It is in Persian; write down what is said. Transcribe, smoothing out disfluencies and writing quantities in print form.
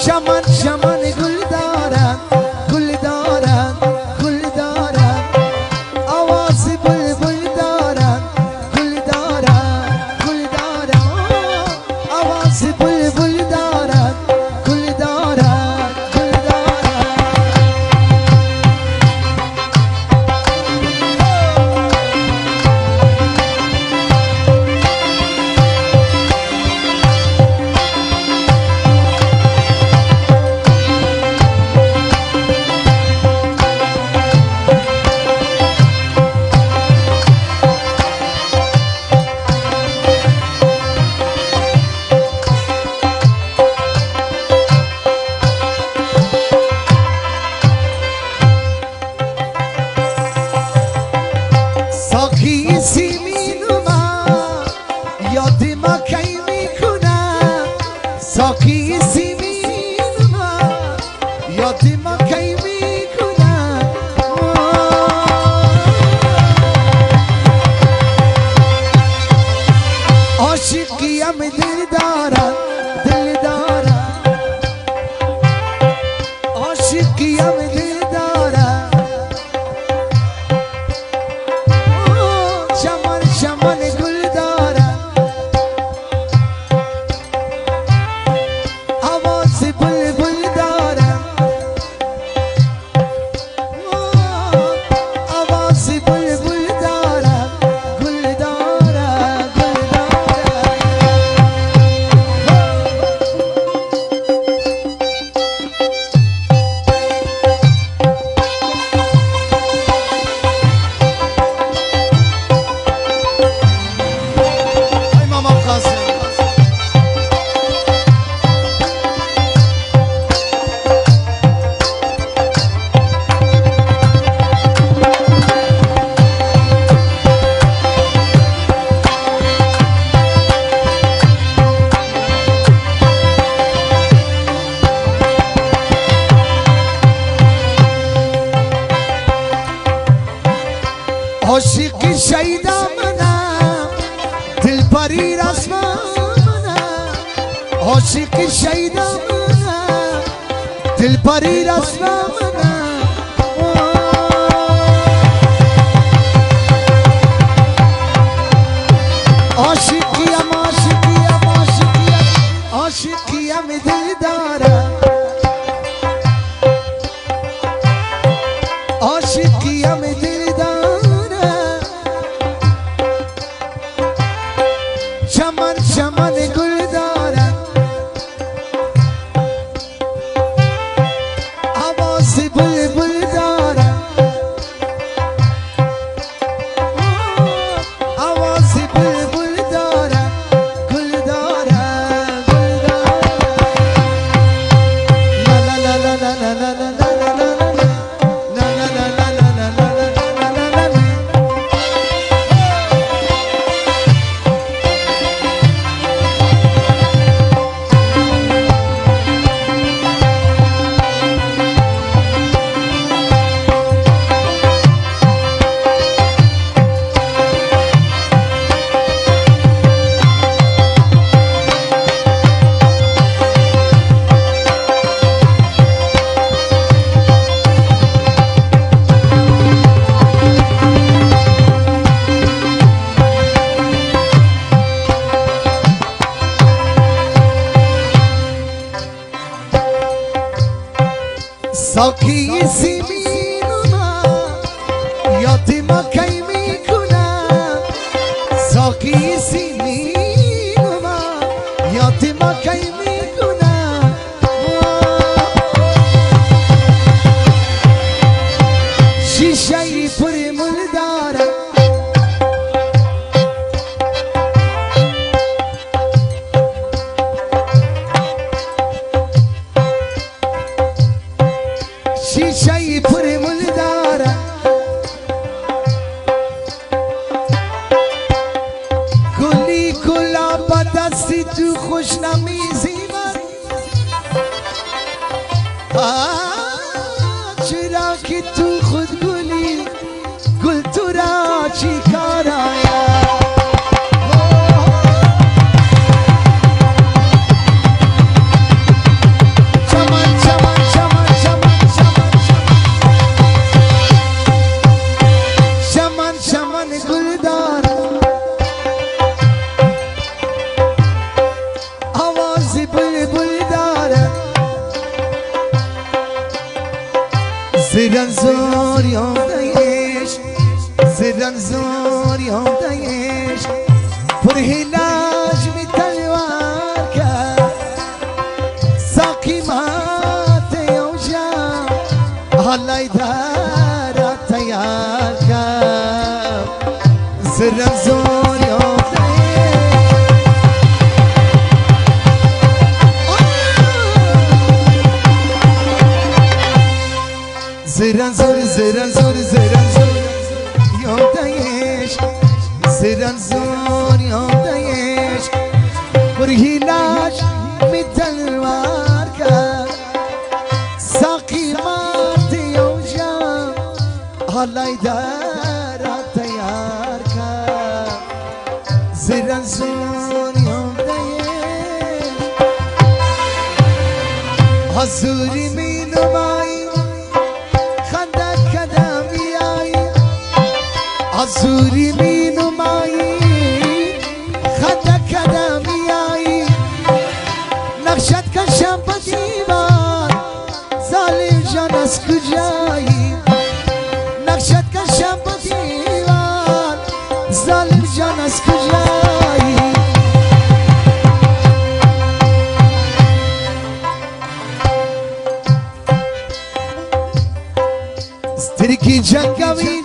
چمن چمن گل دارد گل دارد گل دارد آواز بلبل دارد گل دارد گل دارد آواز بلبل دارد گل دارد گل دارد ساقی سیمینوما یاد ما کی میکنم ساقی سیمینوما یاد ما کی میکنم عاشقیم دل دارم دل دارم عاشقیم دل دارم چمن چمن گل دارد آواز بلبل دارد آواز بلبل دارد گل دارد گل دارد ای ماما قاسم عاشق شیدا منم دل پری رسما منم عاشق شیدا منم دل پری رسما منم عاشقیم عاشقیم عاشقیم عاشقیم دل دارم عاشقیم دل دارم چمن چمن گل دارم آواز بلبل دارم آواز بلبل دارم گل دارم گل دارم لا لا لا لا لا لا لا لا ساقی سیمینوما یاد ما کی میکنم ساقی سیمینوما یاد ما کی میکنم شیشه پر مل دارم شیشه پر مل دارم گلی گلاب دستی تو خوش نمیزی من چرا که تو خود گلی گل تو را چی کار آیا زرن زور یام دایش زرن زور یام دایش پر هلاج می تلوار کرد ساقی مات یوجا حالای دارا تیار کرد زرن زور یام زرن زور زرن زور زرن زور یام دایش زرن زور یام دایش پر هلاج می تلوار کرد ساقی مات یوجا حالای دارا تیار کرد زرن زور یام دایش حضوری می نمایی حضوری می نمایی خدا کدمی آیی نقشت کشم با دیوار ظالم جان از کجایی نقشت کشم با دیوار ظالم جان از کجایی استرکی جنگاوی